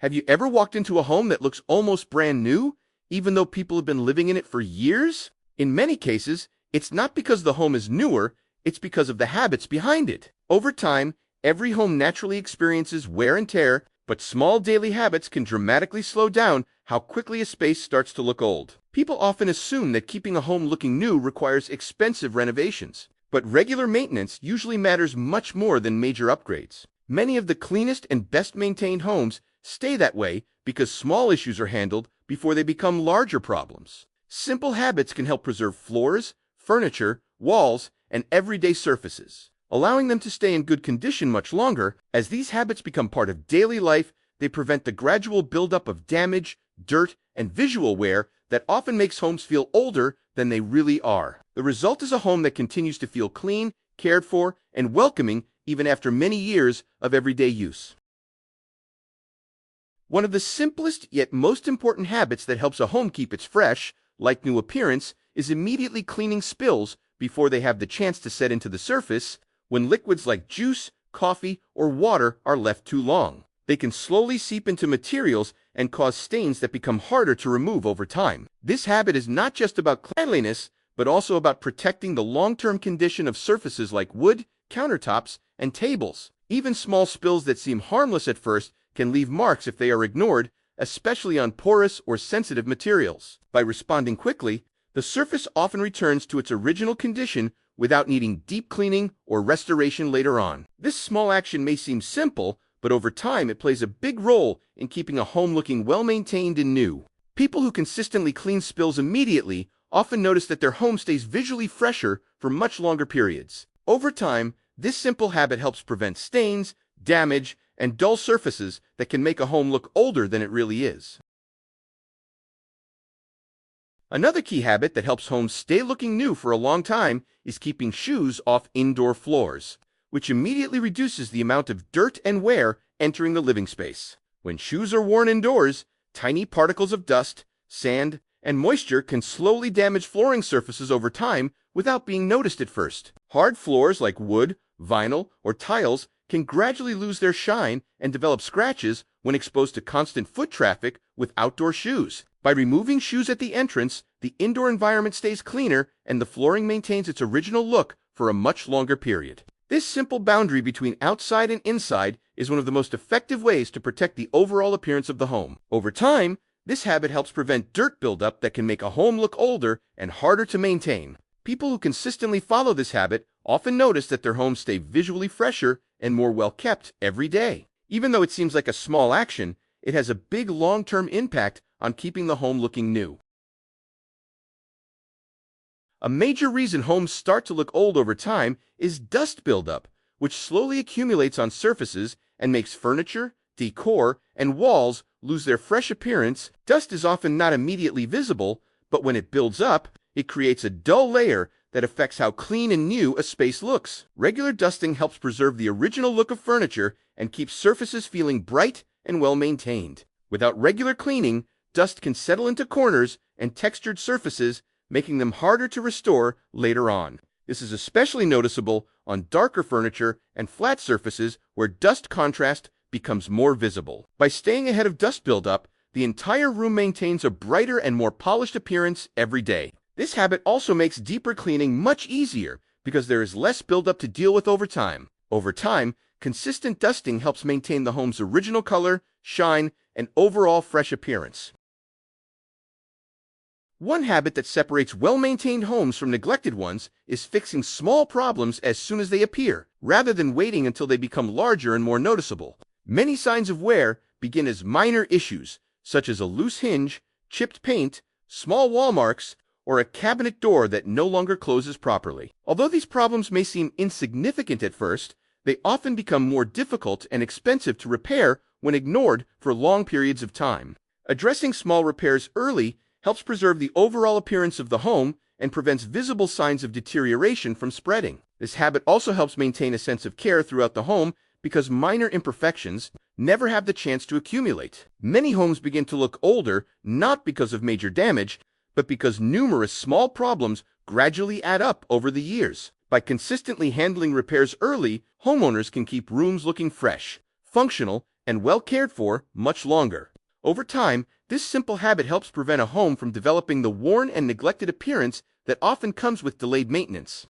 Have you ever walked into a home that looks almost brand new, even though people have been living in it for years? In many cases, it's not because the home is newer, it's because of the habits behind it. Over time, every home naturally experiences wear and tear, but small daily habits can dramatically slow down how quickly a space starts to look old. People often assume that keeping a home looking new requires expensive renovations, but regular maintenance usually matters much more than major upgrades. Many of the cleanest and best maintained homes stay that way because small issues are handled before they become larger problems. Simple habits can help preserve floors, furniture, walls, and everyday surfaces, allowing them to stay in good condition much longer. As these habits become part of daily life, they prevent the gradual buildup of damage, dirt, and visual wear that often makes homes feel older than they really are. The result is a home that continues to feel clean, cared for, and welcoming even after many years of everyday use. One of the simplest yet most important habits that helps a home keep its fresh, like new appearance is immediately cleaning spills before they have the chance to set into the surface. When liquids like juice, coffee, or water are left too long, they can slowly seep into materials and cause stains that become harder to remove over time. This habit is not just about cleanliness, but also about protecting the long-term condition of surfaces like wood, countertops, and tables. Even small spills that seem harmless at first can leave marks if they are ignored, especially on porous or sensitive materials. By responding quickly, the surface often returns to its original condition without needing deep cleaning or restoration later on. This small action may seem simple, but over time it plays a big role in keeping a home looking well-maintained and new. People who consistently clean spills immediately often notice that their home stays visually fresher for much longer periods. Over time, this simple habit helps prevent stains, damage, and dull surfaces that can make a home look older than it really is. Another key habit that helps homes stay looking new for a long time is keeping shoes off indoor floors, which immediately reduces the amount of dirt and wear entering the living space. When shoes are worn indoors, tiny particles of dust, sand, and moisture can slowly damage flooring surfaces over time without being noticed at first. Hard floors like wood, vinyl, or tiles can gradually lose their shine and develop scratches when exposed to constant foot traffic with outdoor shoes. By removing shoes at the entrance, the indoor environment stays cleaner and the flooring maintains its original look for a much longer period. This simple boundary between outside and inside is one of the most effective ways to protect the overall appearance of the home. Over time, this habit helps prevent dirt buildup that can make a home look older and harder to maintain. People who consistently follow this habit often notice that their homes stay visually fresher and more well-kept every day. Even though it seems like a small action, it has a big long-term impact on keeping the home looking new. A major reason homes start to look old over time is dust buildup, which slowly accumulates on surfaces and makes furniture, decor, and walls lose their fresh appearance. Dust is often not immediately visible, but when it builds up, it creates a dull layer that affects how clean and new a space looks. Regular dusting helps preserve the original look of furniture and keeps surfaces feeling bright and well-maintained. Without regular cleaning, dust can settle into corners and textured surfaces, making them harder to restore later on. This is especially noticeable on darker furniture and flat surfaces where dust contrast becomes more visible. By staying ahead of dust buildup, the entire room maintains a brighter and more polished appearance every day. This habit also makes deeper cleaning much easier because there is less buildup to deal with over time. Over time, consistent dusting helps maintain the home's original color, shine, and overall fresh appearance. One habit that separates well-maintained homes from neglected ones is fixing small problems as soon as they appear, rather than waiting until they become larger and more noticeable. Many signs of wear begin as minor issues, such as a loose hinge, chipped paint, small wall marks, or a cabinet door that no longer closes properly. Although these problems may seem insignificant at first, they often become more difficult and expensive to repair when ignored for long periods of time. Addressing small repairs early helps preserve the overall appearance of the home and prevents visible signs of deterioration from spreading. This habit also helps maintain a sense of care throughout the home because minor imperfections never have the chance to accumulate. Many homes begin to look older not because of major damage, but because numerous small problems gradually add up over the years. By consistently handling repairs early, homeowners can keep rooms looking fresh, functional, and well cared for much longer. Over time, this simple habit helps prevent a home from developing the worn and neglected appearance that often comes with delayed maintenance.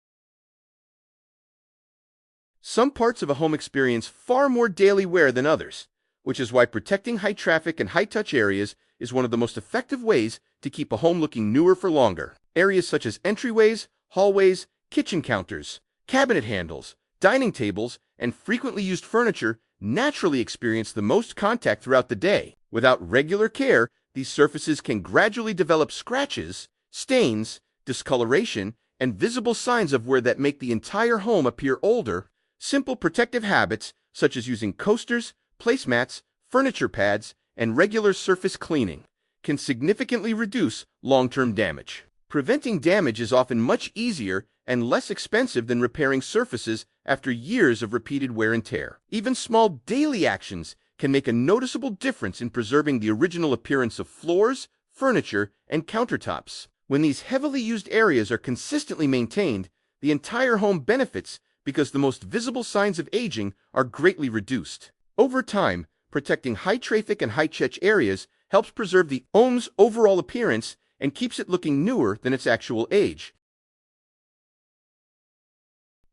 Some parts of a home experience far more daily wear than others, which is why protecting high traffic and high touch areas is one of the most effective ways to keep a home looking newer for longer. Areas such as entryways, hallways, kitchen counters, cabinet handles, dining tables, and frequently used furniture naturally experience the most contact throughout the day. Without regular care, these surfaces can gradually develop scratches, stains, discoloration, and visible signs of wear that make the entire home appear older. Simple protective habits, such as using coasters, placemats, furniture pads, and regular surface cleaning, can significantly reduce long-term damage. Preventing damage is often much easier and less expensive than repairing surfaces after years of repeated wear and tear. Even small daily actions can make a noticeable difference in preserving the original appearance of floors, furniture, and countertops. When these heavily used areas are consistently maintained, the entire home benefits because the most visible signs of aging are greatly reduced. Over time, protecting high traffic and high touch areas helps preserve the home's overall appearance and keeps it looking newer than its actual age.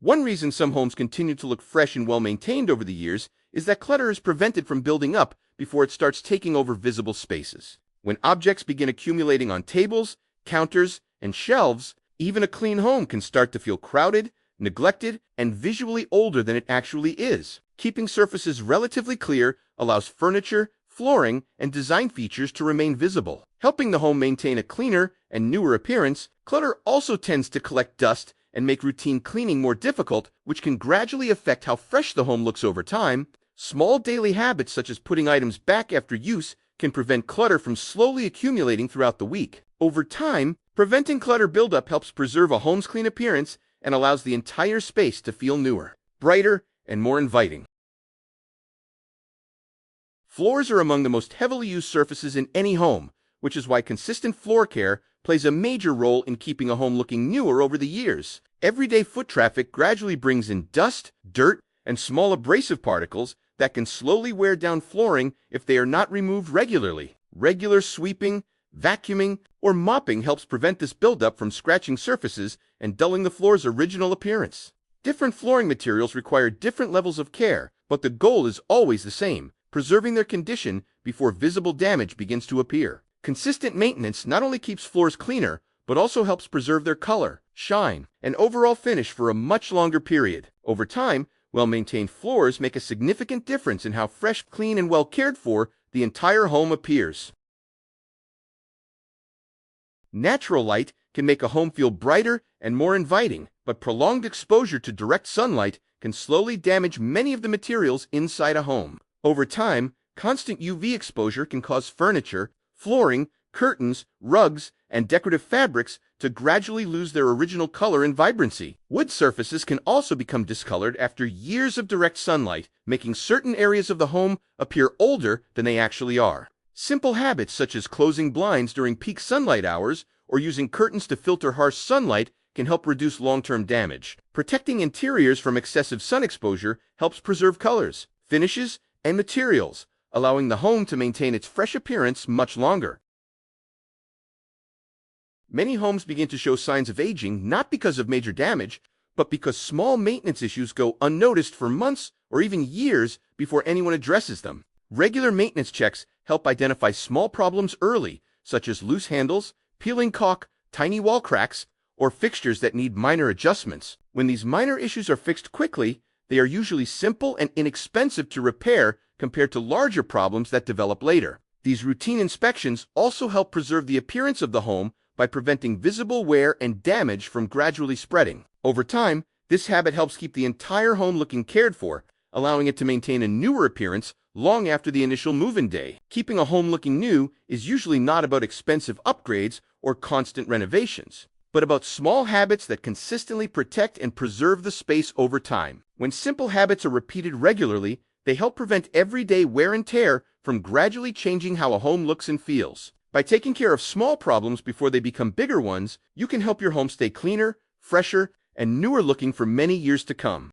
One reason some homes continue to look fresh and well maintained over the years is that clutter is prevented from building up before it starts taking over visible spaces. When objects begin accumulating on tables, counters, and shelves, even a clean home can start to feel crowded, neglected, and visually older than it actually is. Keeping surfaces relatively clear allows furniture, flooring, and design features to remain visible. Helping the home maintain a cleaner and newer appearance, clutter also tends to collect dust and make routine cleaning more difficult, which can gradually affect how fresh the home looks over time. Small daily habits such as putting items back after use can prevent clutter from slowly accumulating throughout the week. Over time, preventing clutter buildup helps preserve a home's clean appearance and allows the entire space to feel newer, brighter, and more inviting. Floors are among the most heavily used surfaces in any home, which is why consistent floor care plays a major role in keeping a home looking newer over the years. Everyday foot traffic gradually brings in dust, dirt, and small abrasive particles that can slowly wear down flooring if they are not removed regularly. Regular sweeping, vacuuming, or mopping helps prevent this buildup from scratching surfaces and dulling the floor's original appearance. Different flooring materials require different levels of care, but the goal is always the same: preserving their condition before visible damage begins to appear. Consistent maintenance not only keeps floors cleaner, but also helps preserve their color, shine, and overall finish for a much longer period. Over time, well-maintained floors make a significant difference in how fresh, clean, and well cared for the entire home appears. Natural light can make a home feel brighter and more inviting, but prolonged exposure to direct sunlight can slowly damage many of the materials inside a home. Over time, constant UV exposure can cause furniture, flooring, curtains, rugs, and decorative fabrics to gradually lose their original color and vibrancy. Wood surfaces can also become discolored after years of direct sunlight, making certain areas of the home appear older than they actually are. Simple habits such as closing blinds during peak sunlight hours or using curtains to filter harsh sunlight can help reduce long-term damage. Protecting interiors from excessive sun exposure helps preserve colors, finishes, and materials, allowing the home to maintain its fresh appearance much longer. Many homes begin to show signs of aging not because of major damage, but because small maintenance issues go unnoticed for months or even years before anyone addresses them. Regular maintenance checks help identify small problems early, such as loose handles, peeling caulk, tiny wall cracks, or fixtures that need minor adjustments. When these minor issues are fixed quickly, they are usually simple and inexpensive to repair compared to larger problems that develop later. These routine inspections also help preserve the appearance of the home by preventing visible wear and damage from gradually spreading. Over time, this habit helps keep the entire home looking cared for, allowing it to maintain a newer appearance long after the initial move-in day. Keeping a home looking new is usually not about expensive upgrades or constant renovations, but about small habits that consistently protect and preserve the space over time. When simple habits are repeated regularly, they help prevent everyday wear and tear from gradually changing how a home looks and feels. By taking care of small problems before they become bigger ones, you can help your home stay cleaner, fresher, and newer looking for many years to come.